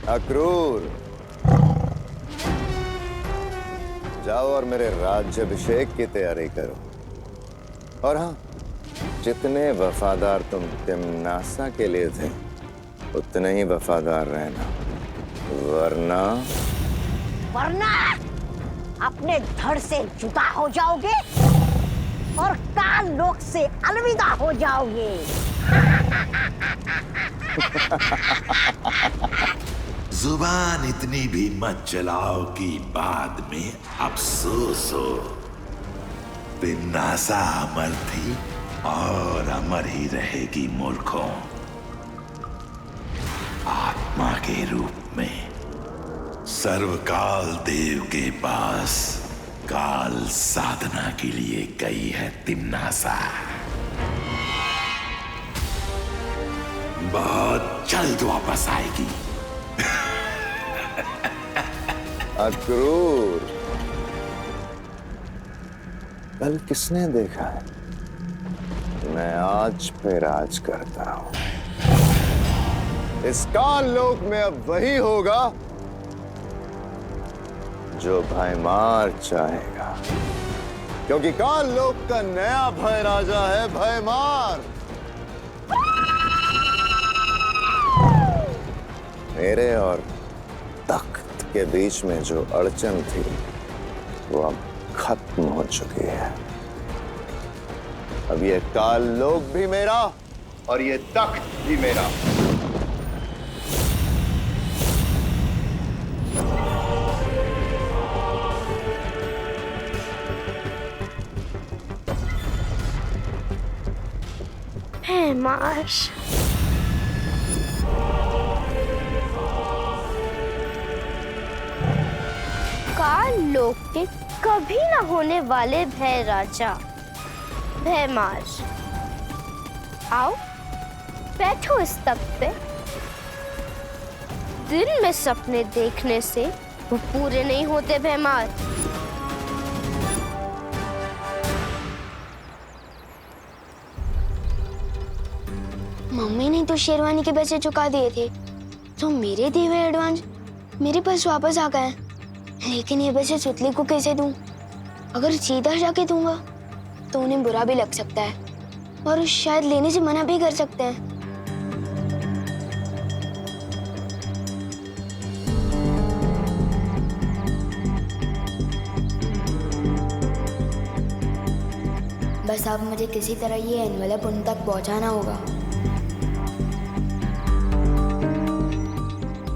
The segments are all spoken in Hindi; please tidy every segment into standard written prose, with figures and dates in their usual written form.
अक्रूर, जाओ और मेरे राज्याभिषेक की तैयारी करो। और हाँ, जितने वफादार तुम तिम्नासा के लिए थे उतने ही वफादार रहना, वरना अपने धड़ से जुदा हो जाओगे और काल लोक से अलविदा हो जाओगे। जुबान इतनी भी मत चलाओ कि बाद में अफसोस हो। तिम्नासा अमर थी और अमर ही रहेगी मूर्खों। आत्मा के रूप में सर्वकाल देव के पास काल साधना के लिए गई है तिम्नासा। बहुत जल्द वापस आएगी। अक्रूर, कल किसने देखा है? मैं आज पे राज करता हूं। इस काल लोक में अब वही होगा जो भयमार चाहेगा, क्योंकि काल लोक का नया भय राजा है भयमार। मेरे और तख्त के बीच में जो अड़चन थी वो अब खत्म हो चुकी है। अब ये काल लोक भी मेरा और ये तख्त भी मेरा। मार्श, काल लोक के कभी न होने वाले भय राजा भयमार, आओ बैठो इस तख्त पे। दिन में सपने देखने से वो पूरे नहीं होते भयमार। मम्मी ने तो शेरवानी के पैसे चुका दिए थे, तो मेरे दिए हुए एडवांस मेरे पास वापस आ गए। लेकिन ये पैसे सुतली को कैसे दूं? अगर सीधा जाके दूंगा तो उन्हें बुरा भी लग सकता है और शायद लेने से मना भी कर सकते हैं। बस अब मुझे किसी तरह ये एनवेलप उन तक पहुंचाना होगा।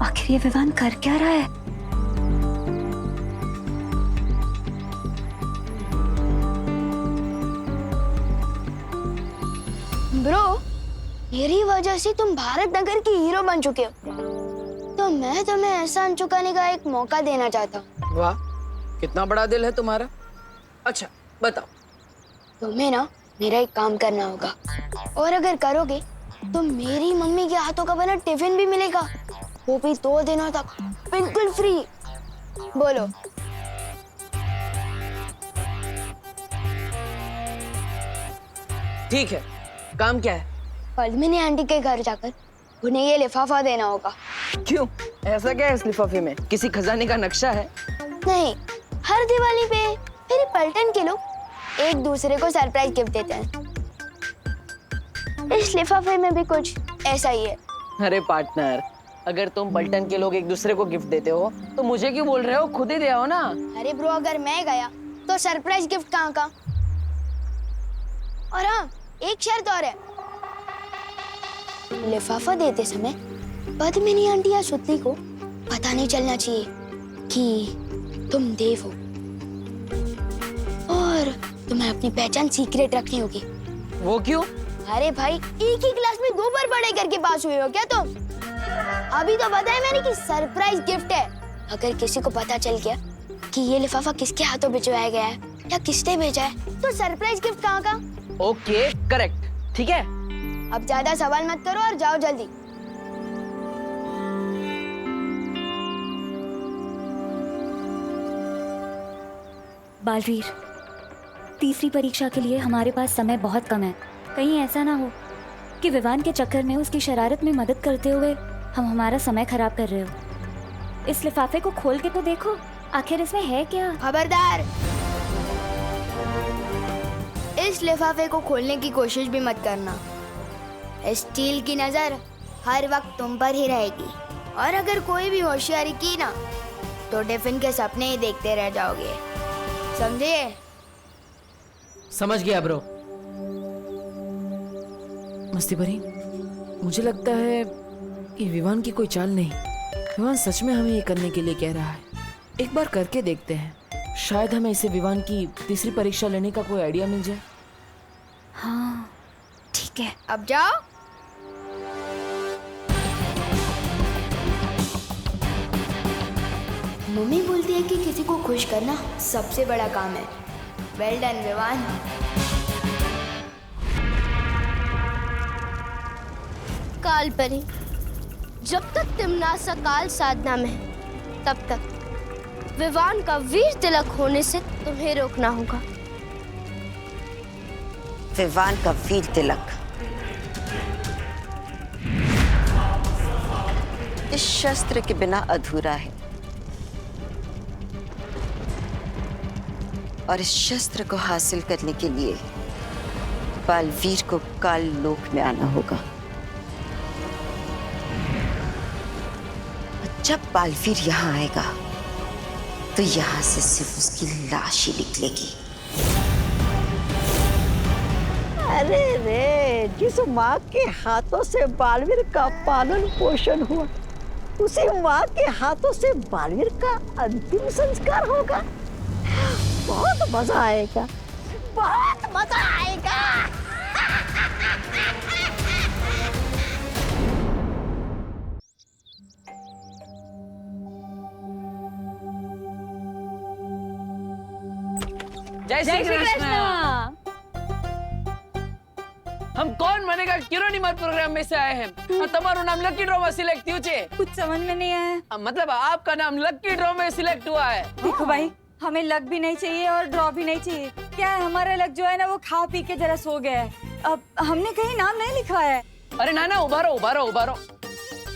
आखिर ये विवान कर क्या रहा है? ब्रो, मेरी वजह से तुम भारत नगर की हीरो बन चुके हो, तो मैं तुम्हें एहसान चुकाने का एक मौका देना चाहता हूँ। वाह, कितना बड़ा दिल है तुम्हारा। अच्छा बताओ। तुम्हें ना मेरा एक काम करना होगा, और अगर करोगे तो मेरी मम्मी के हाथों का बना टिफिन भी मिलेगा, वो भी 2 दिनों तक बिल्कुल फ्री। बोलो। ठीक है, काम क्या है? पद्मिनी आंटी के घर जाकर उन्हें ये लिफाफा देना होगा। क्यों, ऐसा क्या है इस लिफाफे में? किसी खजाने का नक्शा है? नहीं, हर दिवाली पे मेरे पलटन के लोग एक दूसरे को सरप्राइज गिफ्ट देते हैं। इस लिफाफे में भी कुछ ऐसा ही है। अरे पार्टनर, अगर तुम पलटन के लोग एक दूसरे को गिफ्ट देते हो तो मुझे क्यों बोल रहे हो? खुद ही दे आओ ना। अरे ब्रो, अगर मैं गया तो सरप्राइज गिफ्ट कहाँ का? और हाँ, एक शर्त और है। लिफाफा देते समय पद्मिनी आंटी या सुतली को पता नहीं चलना चाहिए कि तुम देव हो, और तुम्हें अपनी पहचान सीक्रेट रखनी होगी। वो क्यों? अरे भाई, एक ही क्लास में 2 बार पढ़ाई करके पास हुए हो क्या तुम? अभी तो बताया मैंने कि सरप्राइज गिफ्ट है। अगर किसी को पता चल गया कि ये लिफाफा किसके हाथों भिजवाया गया है या किसने भेजा है, तो सरप्राइज गिफ्ट कहाँ का? ओके, करेक्ट, ठीक है। अब ज्यादा सवाल मत करो और जाओ जल्दी। बालवीर, तीसरी परीक्षा के लिए हमारे पास समय बहुत कम है। कहीं ऐसा ना हो कि विवान के चक्कर में उसकी शरारत में मदद करते हुए हम हमारा समय खराब कर रहे हो। इस लिफाफे को खोल के तो देखो, आखिर इसमें है क्या? खबरदार, इस लिफाफे को खोलने की कोशिश भी मत करना। स्टील की नजर हर वक्त तुम पर ही रहेगी, और अगर कोई भी होशियारी की ना तो टिफिन के सपने ही देखते रह जाओगे, समझे? समझ गया ब्रो। मस्ती भरी, मुझे लगता है ये विवान की कोई चाल नहीं। विवान सच में हमें ये करने के लिए कह रहा है। एक बार करके देखते हैं, शायद हमें इसे विवान की तीसरी परीक्षा लेने का कोई आइडिया मिल जाए। हाँ ठीक है, अब जाओ। मम्मी बोलती है कि किसी को खुश करना सबसे बड़ा काम है। Well done Vivaan. काल परी, जब तक तिमनासा काल साधना में है, तब तक विवान का वीर तिलक होने से तुम्हें रोकना होगा। विवान का वीर तिलक इस शस्त्र के बिना अधूरा है, और इस शस्त्र को हासिल करने के लिए बालवीर को काल लोक में आना होगा। और जब बालवीर यहाँ आएगा तो यहाँ से सिर्फ उसकी लाश ही निकलेगी। अरे रे, जिस माँ के हाथों से बालवीर का पालन पोषण हुआ, उसी माँ के हाथों से बालवीर का अंतिम संस्कार होगा। बहुत मजा आएगा, बहुत मजा आएगा। जय श्री कृष्ण। हम कौन बनेगा किरोनीमर प्रोग्राम में से आए हैं। तुम्हारा नाम लकी ड्रॉ में सिलेक्ट हुआ है। कुछ समझ में नहीं आया। मतलब आपका नाम लकी ड्रॉ में सिलेक्ट हुआ है। देखो भाई, हमें लक भी नहीं चाहिए और ड्रॉ भी नहीं चाहिए। क्या है, हमारा लक जो है ना वो खा पी के जरा सो गया है। अब हमने कहीं नाम नहीं लिखा है। अरे ना ना, उभारो उभारो उभारो।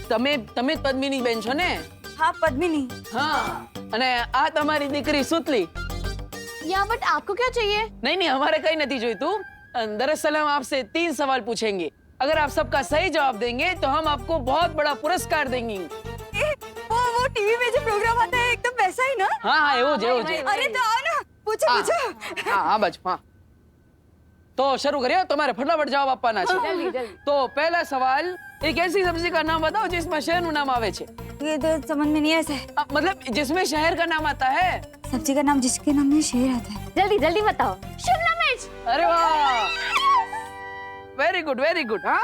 તમે પદ્મિની બેન છો ને? हाँ पद्मिनी। हाँ, અને આ તમારી દીકરી સુતલી। या बट आपको क्या चाहिए? नहीं नहीं, हमारे कहीं नहीं जोईतु। दरअसल हम आपसे 3 सवाल पूछेंगे। अगर आप सबका सही जवाब देंगे तो हम आपको बहुत बड़ा पुरस्कार देंगे। वो टीवी में जो प्रोग्राम आता है एकदम वैसा ही ना? हाँ हाँ, एवो जे। अरे तो आओ ना, पूछो पूछो। हाँ बच, हाँ तो शुरू करिए। तुम्हारे फटाफट जवाब आपना है। जल्दी जल्दी। तो पहला सवाल, एक ऐसी सब्जी का नाम बताओ जिसमें शहर नु नाम आवे छे। ये तो समझ में नहीं ऐसा है। मतलब जिसमें शहर का नाम आता है। सब्जी का नाम जिसके नाम में शहर आता है। जल्दी जल्दी बताओ। शिमला मिर्च। अरे वाह, वेरी गुड वेरी गुड। हाँ,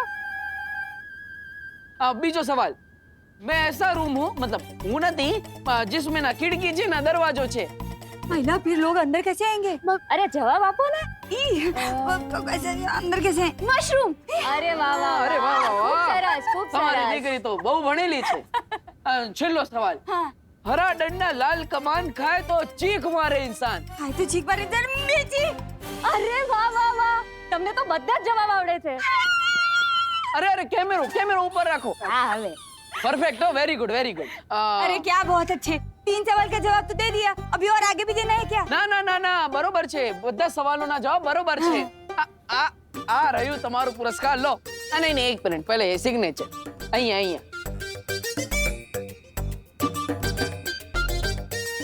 अब बीजो सवाल, मैं ऐसा रूम हूँ, मतलब हूँ नहीं, जिसमें ना खिड़की छे ना दरवाजो छे। महिला फिर लोग अंदर कैसे आएंगे? अरे जवाब आपो ना। कैसे अंदर कैसे? मशरूम। अरे वाह वाह, अरे वाह वाह वाह, खूब તમારી દીકરી તો બહુ ભણેલી છે। છેલ્લો સવાલ, હરા દંડના લાલ કમાન ખાય તો ચીખ મારે इंसान। ખાય તો ચીખ મારે ઇન્સાન मिर्ची। अरे वाह वाह वाह, તમને તો બધા જ જવાબ આવડે છે। अरे अरे, कैमरो ऊपर रखो। हाँ હવે। परफेक्ट हो, वेरी गुड वेरी गुड। अरे क्या बहुत अच्छे, 3 सवाल का जवाब तो दे दिया, अभी और आगे भी देना है क्या? ना ना ना ना, बरोबर छे, બધા સવાલોના જવાબ બરોબર છે। આ રહ્યું તમારું પુરસ્કાર, લો। નહીં નહીં, એક મિનિટ, પહેલે સિગ્નેચર અહીંયા અહીંયા।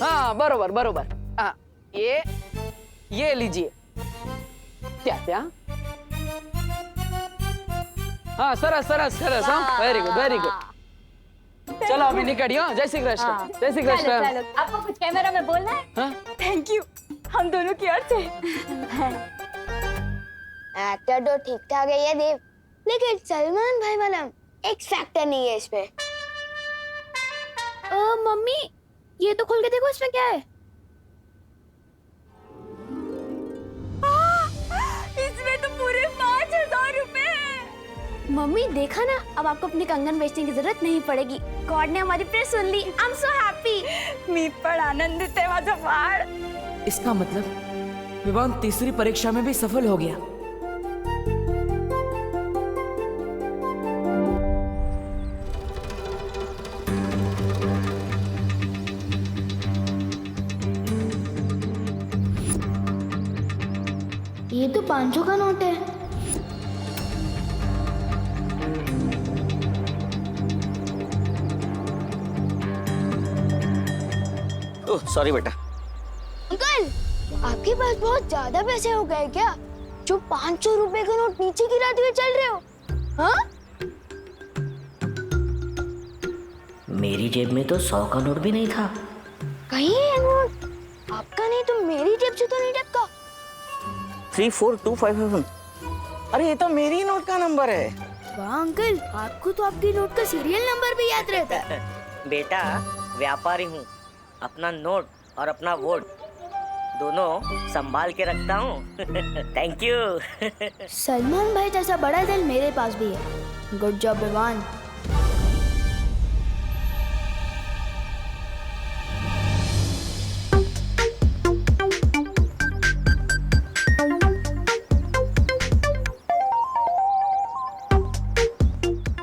हाँ बरोबर बरोबर। हाँ, ये लीजिए। क्या क्या? हाँ, सरस सरस सरस। हाँ, वेरी गुड वेरी गुड। चलो अभी निकलियो। जय श्री कृष्ण। जय श्री कृष्ण। आपको कुछ कैमरा में बोलना है? हाँ? थैंक यू, हम दोनों की ओर से। एक्टर तो ठीक ठाक है ये देव, लेकिन सलमान भाई वाला एक्स फैक्टर नहीं है इसमें। मम्मी, ये तो खोल के देखो, इसमें क्या है? इसमें तो पूरे 5,000 रुपए हैं। मम्मी देखा ना, अब आपको अपनी कंगन बेचने की जरूरत नहीं पड़ेगी। गॉड ने हमारी प्रेयर सुन ली। I am so happy. मी पण आनंदित आहे माझा बाळ। इसका मतलब विवान तीसरी परीक्षा में भी सफल हो गया। ये तो 500 का नोट है। ओह सॉरी बेटा। अंकल, आपके पास बहुत ज्यादा पैसे हो गए क्या, जो 500 रुपए का नोट नीचे गिराते हुए चल रहे हो? हाँ? मेरी जेब में तो 100 का नोट भी नहीं था। कहीं ये नोट आपका नहीं तो मेरी जेब से तो नहीं टपका? 34257। अरे ये तो मेरी नोट का नंबर है। वाह अंकल, आपको तो आपके नोट का सीरियल नंबर भी याद रहता है। बेटा व्यापारी हूँ, अपना नोट और अपना वोट दोनों संभाल के रखता हूँ। Thank you. सलमान भाई जैसा बड़ा दिल मेरे पास भी है। Good job Vivaan.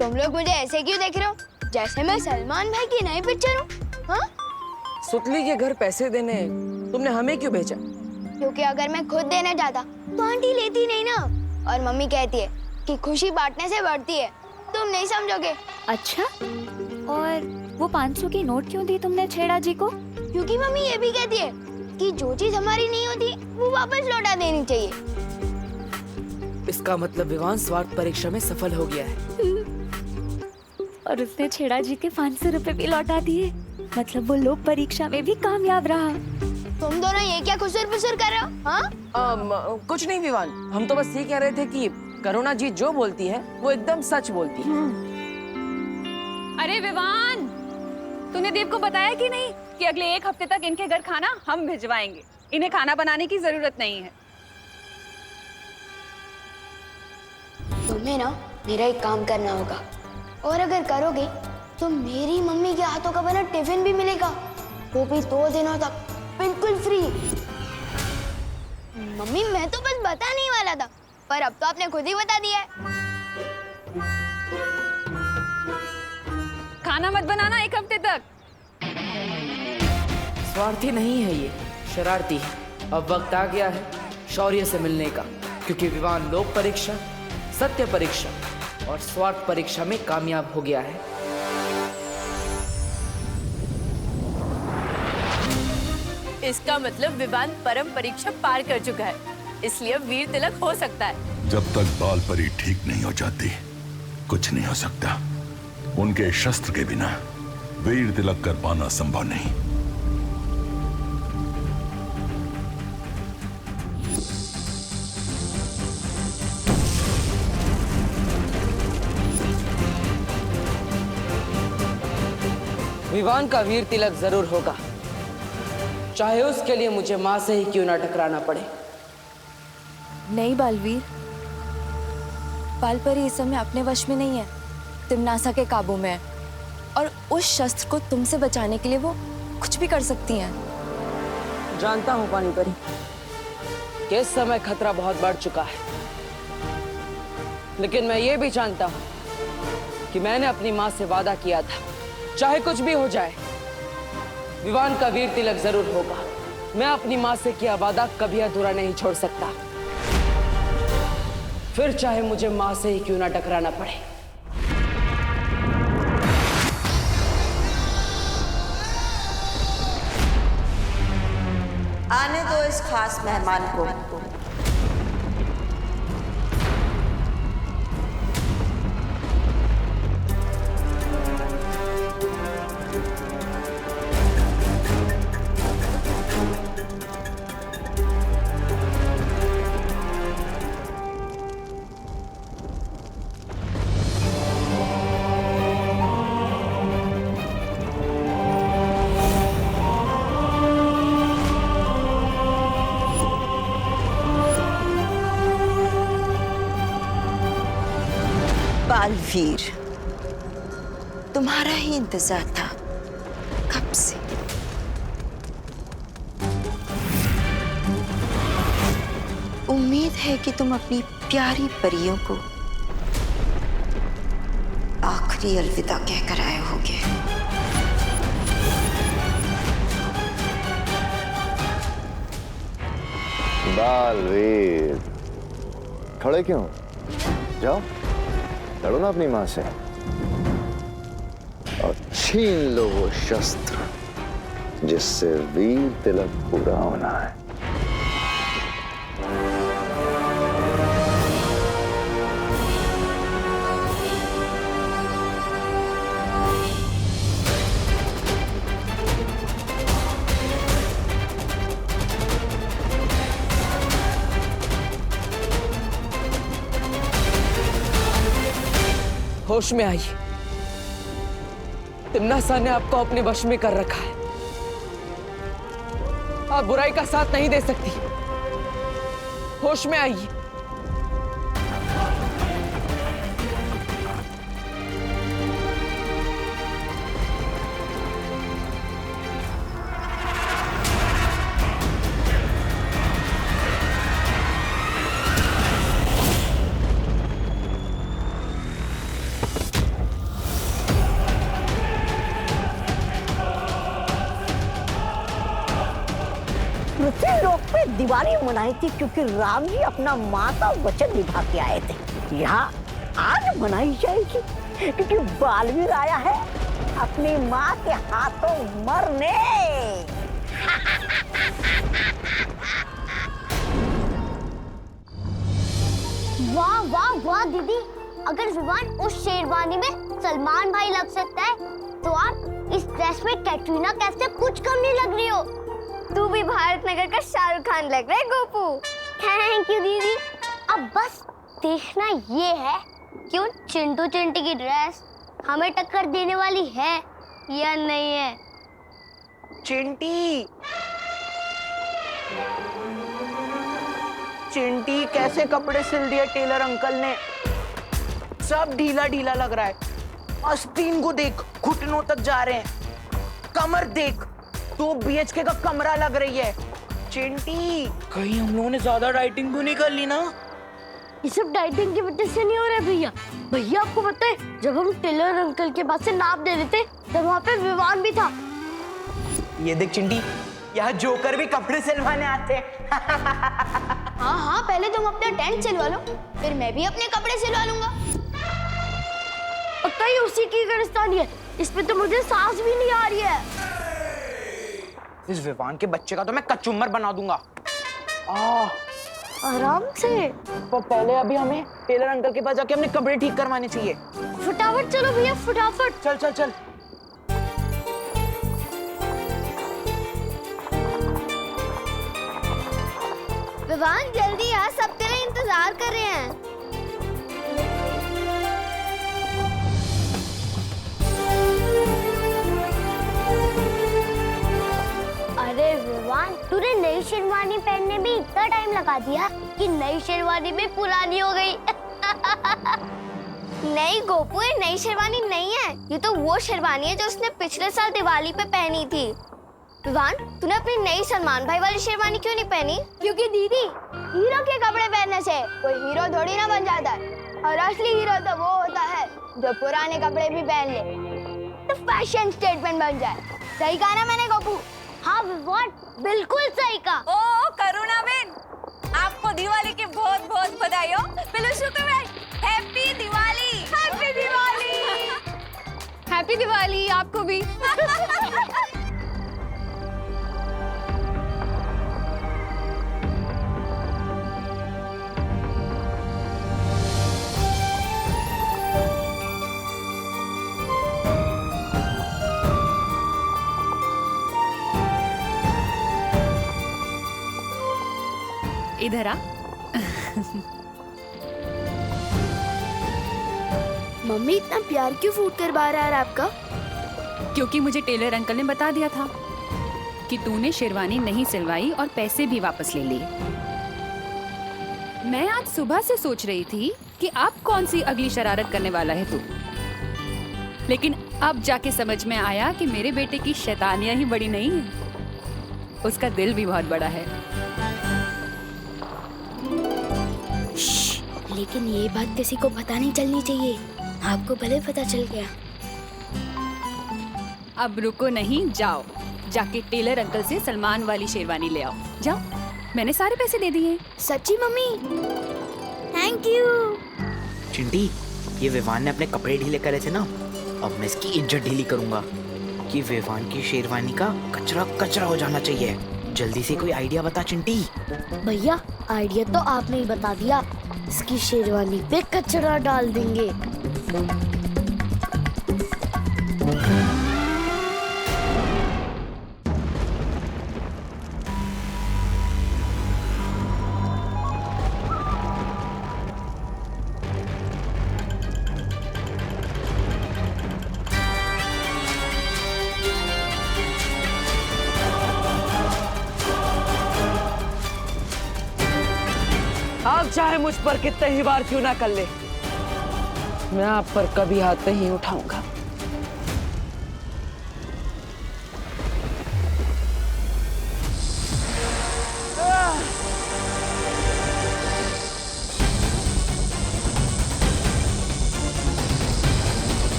तुम लोग मुझे ऐसे क्यों देख रहे हो, जैसे मैं सलमान भाई की नई पिक्चर हूँ? हाँ? सुतली के घर पैसे देने तुमने हमें क्यों भेजा? क्योंकि अगर मैं खुद देने जाता तो आंटी लेती नहीं ना, और मम्मी कहती है कि खुशी बांटने से बढ़ती है। तुम नहीं समझोगे। अच्छा, और वो 500 की नोट क्यों दी तुमने छेड़ा जी को? क्योंकि मम्मी ये भी कहती है कि जो चीज हमारी नहीं होती वो वापस लौटा देनी चाहिए। इसका मतलब विवान स्वार्थ परीक्षा में सफल हो गया है। और उसने छेड़ा जी के 500 रुपए भी लौटा दिए, मतलब वो लोक परीक्षा में भी कामयाब रहा। तुम दोनों ये क्या खुसुर-फुसुर कर रहे हो? हाँ? कुछ नहीं विवान, हम तो बस ये कह रहे थे कि करुणा जी जो बोलती है वो एकदम सच बोलती है। अरे विवान, तूने देव को बताया कि नहीं कि अगले 1 हफ्ते तक इनके घर खाना हम भिजवाएंगे? इन्हें खाना बनाने की जरूरत नहीं है। तुम्हें ना मेरा एक काम करना होगा, और अगर करोगे तो मेरी मम्मी के हाथों का बना टिफिन भी मिलेगा, वो भी 2 दिनों तक बिल्कुल फ्री। मम्मी मैं तो बस बताने वाला था, पर अब तो आपने खुद ही बता दिया है। खाना मत बनाना 1 हफ्ते तक। स्वार्थी नहीं है ये, शरारती है। अब वक्त आ गया है शौर्य से मिलने का, क्योंकि विवान लोक परीक्षा, सत्य परीक्षा और स्वार्थ परीक्षा में कामयाब हो गया है। इसका मतलब विवान परम परीक्षा पार कर चुका है, इसलिए वीर तिलक हो सकता है। जब तक बाल परी ठीक नहीं हो जाती कुछ नहीं हो सकता। उनके शस्त्र के बिना वीर तिलक कर पाना संभव नहीं। विवान का वीर तिलक जरूर होगा, चाहे उसके लिए मुझे माँ से ही क्यों ना टकराना पड़े। नहीं बालवीर, बालपरी इस समय अपने वश में नहीं है, तिम्नासा के काबू में है, और उस शस्त्र को तुमसे बचाने के लिए वो कुछ भी कर सकती हैं। जानता हूँ पानी परी कि इस समय खतरा बहुत बढ़ चुका है, लेकिन मैं ये भी जानता हूँ कि मैंने अपनी माँ से वादा किया था, चाहे कुछ भी हो जाए विवान का वीर तिलक जरूर होगा। मैं अपनी माँ से किया वादा कभी अधूरा नहीं छोड़ सकता, फिर चाहे मुझे माँ से ही क्यों ना टकराना पड़े। आने दो इस खास मेहमान को। बालवीर, तुम्हारा ही इंतजार था कब से। उम्मीद है कि तुम अपनी प्यारी परियों को आखिरी अलविदा कहकर आए होगे। बालवीर, खड़े क्यों? जाओ लड़ो ना अपनी माँ से और छीन लो वो शस्त्र जिससे वीर तिलक पूरा होना है। होश में आइए। तिम्नासा ने आपको अपने वश में कर रखा है। आप बुराई का साथ नहीं दे सकती। होश में आइए। पृथ्वी लोक पे दिवाली मनाई थी क्योंकि राम जी अपना माँ का वचन निभा के आए थे। यहाँ आज मनाई जाएगी क्योंकि बालवीर आया है अपनी माँ के हाथों मरने। वाह वाह वाह दीदी, अगर विवान उस शेरवानी में सलमान भाई लग सकता है तो आप इस ड्रेस में कैटरीना कैफ से कुछ कम नहीं लग रही हो। तू भी भारत नगर का शाहरुख खान लग रहा है गोपू। थैंक यू दीदी। अब बस देखना ये है कि उन चिंटू चिंटी की ड्रेस हमें टक्कर देने वाली है या नहीं है। चिंटी चिंटी कैसे कपड़े सिल दिए टेलर अंकल ने, सब ढीला ढीला लग रहा है। आस्तीन को देख, घुटनों तक जा रहे हैं। कमर देख, 2 BHK का कमरा लग रही है। चिंटी कहीं हम लोगों ने ज्यादा डाइटिंग तो नहीं कर ली ना? ये सब डाइटिंग की वजह से नहीं हो रहा है भैया। भैया आपको पता है जब हम टेलर अंकल के पास से नाप दे रहे थे तब वहाँ पे विवान भी था। ये देख चिंटी, यहाँ जोकर भी कपड़े सिलवाने आते हैं। हाँ हाँ, पहले तुम अपना टेंट सिलवा लो, फिर मैं भी अपने कपड़े सिलवा लूंगा। पक्का ही उसी की गिरफ्तारी है। इसमें तो मुझे सांस भी नहीं आ रही है। इस विवान के बच्चे का तो मैं कचुम्बर बना दूंगा। आराम से। पर पहले अभी हमें टेलर अंकल के पास जाके अपने कपड़े ठीक करवाने चाहिए। फटाफट चलो भैया, फटाफट। चल चल चल। विवान जल्दी आ, सब तेरा इंतजार कर रहे हैं। अरे विवान, तूने नई शेरवानी पहनने में इतना टाइम लगा दिया कि नई शेरवानी में पुरानी हो गई। नहीं गोपू, ये नई शेरवानी नहीं है, ये तो वो शेरवानी है जो उसने पिछले साल दिवाली पे पहनी थी। विवान, तूने अपनी नई सलमान भाई वाली शेरवानी क्यों नहीं पहनी? क्योंकि दीदी, हीरो के कपड़े पहनने से कोई हीरो थोड़ी ना बन जाता है, और असली हीरो तो वो होता है जो पुराने कपड़े भी पहन ले, तो फैशन स्टेटमेंट बन जाए। सही कहा ना मैंने गोपू? हाँ विवान, बिल्कुल सही कहा। ओ करुणा बेन, आपको दिवाली की बहुत बहुत बधाई हो। पिलुशु को happy Diwali. Happy Diwali. Happy Diwali आपको भी। इधर आ। मम्मी, इतना प्यार क्यों फूट कर बाहर आ रहा है आपका? क्योंकि मुझे टेलर अंकल ने बता दिया था कि तूने शेरवानी नहीं सिलवाई और पैसे भी वापस ले लिए। मैं आज सुबह से सोच रही थी कि अब कौन सी अगली शरारत करने वाला है तू, लेकिन अब जाके समझ में आया कि मेरे बेटे की शैतानियां ही बड़ी नहीं है, उसका दिल भी बहुत बड़ा है। लेकिन ये बात किसी को पता नहीं चलनी चाहिए। आपको भले पता चल गया। अब रुको नहीं, जाओ जाके टेलर अंकल से सलमान वाली शेरवानी ले आओ। जाओ, मैंने सारे पैसे दे दिए। सच्ची mummy? Thank thank you. Chinti, ये विवान ने अपने कपड़े ढीले करे थे ना, अब मैं इसकी इज्जत ढीली करूंगा कि विवान की शेरवानी का कचरा कचरा हो जाना चाहिए। जल्दी से कोई आइडिया बता चिंटी। भैया आइडिया तो आपने ही बता दिया, इसकी शेरवानी पे कचरा डाल देंगे। आप चाहे मुझ पर कितने ही बार क्यों ना कर ले, मैं आप पर कभी हाथ नहीं उठाऊंगा।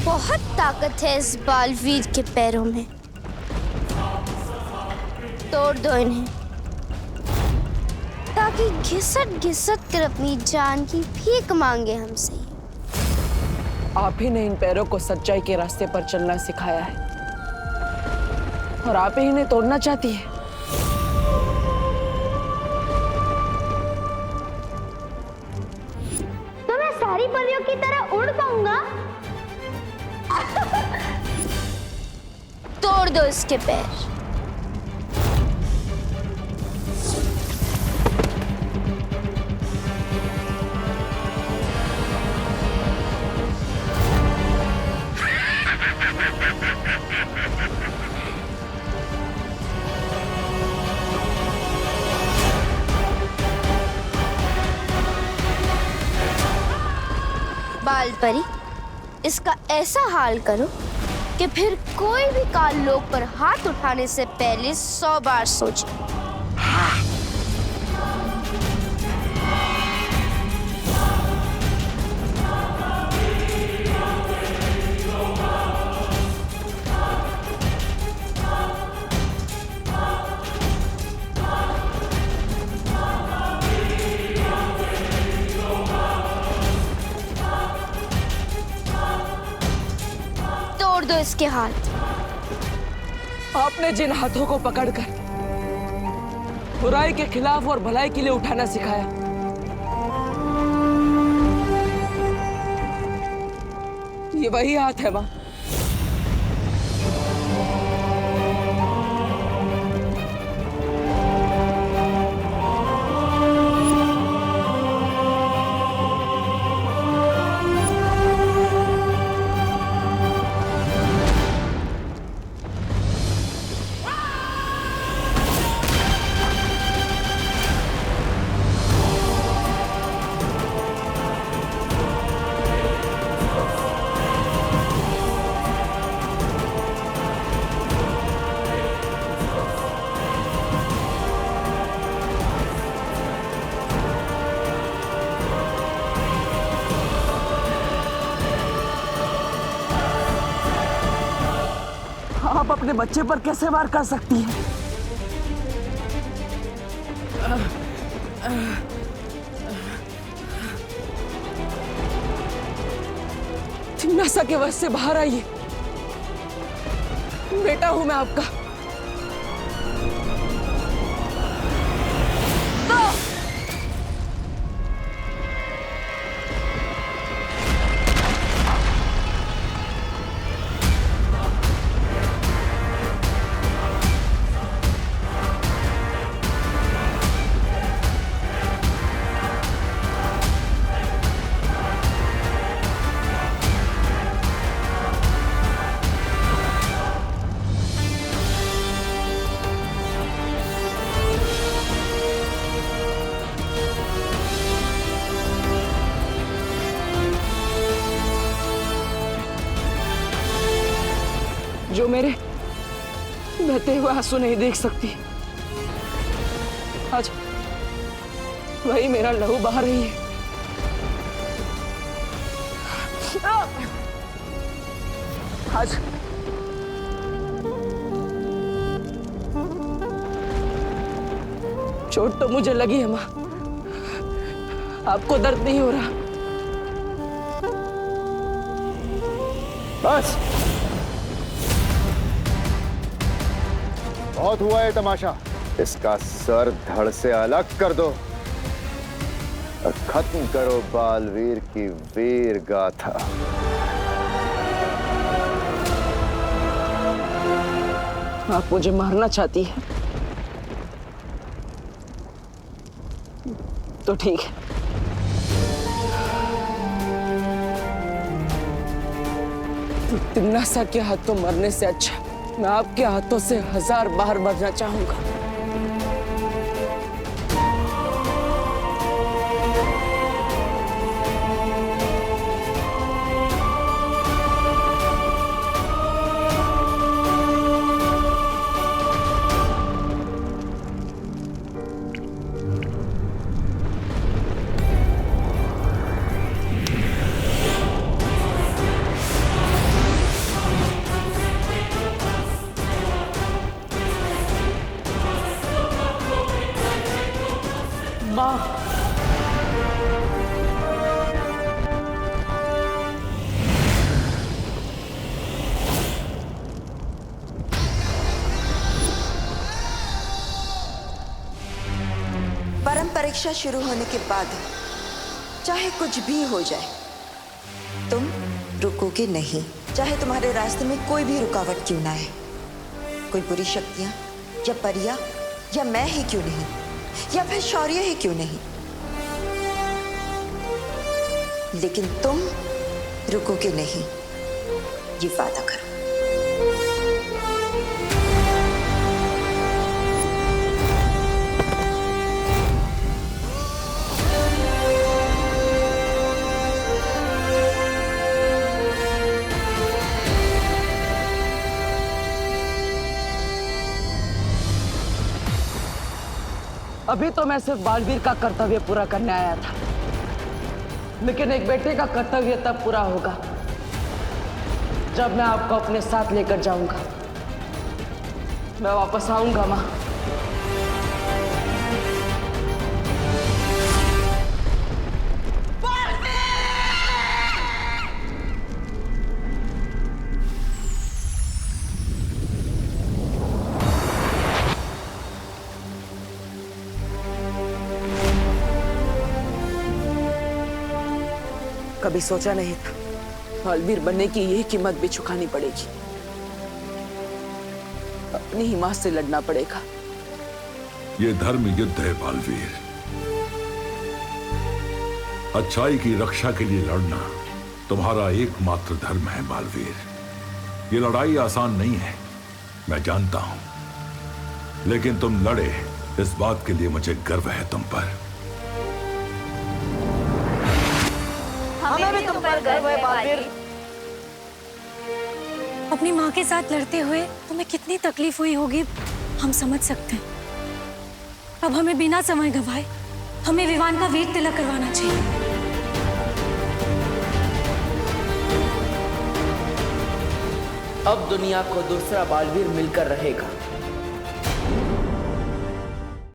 बहुत ताकत है इस बालवीर के पैरों में, तोड़ दो इन्हें ताकि घिसट घिसट कर अपनी जान की भीख मांगे हमसे। आप ही ने इन पैरों को सच्चाई के रास्ते पर चलना सिखाया है और आप ही इन्हें तोड़ना चाहती है। तो मैं सारी परियों की तरह उड़ पाऊंगा? तोड़ दो इसके पैर। बाल परी, इसका ऐसा हाल करो कि फिर कोई भी काल लोक पर हाथ उठाने से पहले 100 बार सोचे। तोड़ दो इसके हाथ। आपने जिन हाथों को पकड़कर बुराई के खिलाफ और भलाई के लिए उठाना सिखाया, ये वही हाथ है मां। आप अपने बच्चे पर कैसे वार कर सकती हैं? नशा के वश से बाहर आइए, बेटा हूं मैं आपका। जो मेरे बहते हुए आंसू नहीं देख सकती, आज वही मेरा लहू बहा रही है। आज चोट तो मुझे लगी है माँ, आपको दर्द नहीं हो रहा। बस बहुत हुआ है तमाशा। इसका सर धड़ से अलग कर दो और खत्म करो बालवीर की वीर गाथा। आप मुझे मारना चाहती है तो ठीक है। तिम्नासा के हाथों मरने से अच्छा मैं आपके हाथों से 1000 बार मरना चाहूंगा। परम परीक्षा शुरू होने के बाद चाहे कुछ भी हो जाए तुम रुकोगे नहीं, चाहे तुम्हारे रास्ते में कोई भी रुकावट क्यों ना आए, कोई बुरी शक्तियां या परियां या मैं ही क्यों नहीं, या फिर शौर्य ही क्यों नहीं, लेकिन तुम रुकोगे नहीं, ये वादा करो। अभी तो मैं सिर्फ बालवीर का कर्तव्य पूरा करने आया था, लेकिन एक बेटे का कर्तव्य तब पूरा होगा जब मैं आपको अपने साथ लेकर जाऊंगा। मैं वापस आऊंगा माँ। कभी सोचा नहीं था बालवीर बनने की यही कीमत भी चुकानी पड़ेगी, अपनी ही मां से लड़ना पड़ेगा। ये धर्म युद्ध है बालवीर। अच्छाई की रक्षा के लिए लड़ना तुम्हारा एकमात्र धर्म है बालवीर। ये लड़ाई आसान नहीं है, मैं जानता हूं, लेकिन तुम लड़े इस बात के लिए मुझे गर्व है तुम पर। हमें भी तुम पर गर्व है बालवीर। अपनी माँ के साथ लड़ते हुए तुम्हें कितनी तकलीफ हुई होगी हम समझ सकते हैं। अब हमें बिना समय गंवाए हमें विवान का वीर तिलक करवाना चाहिए। अब दुनिया को दूसरा बालवीर मिलकर रहेगा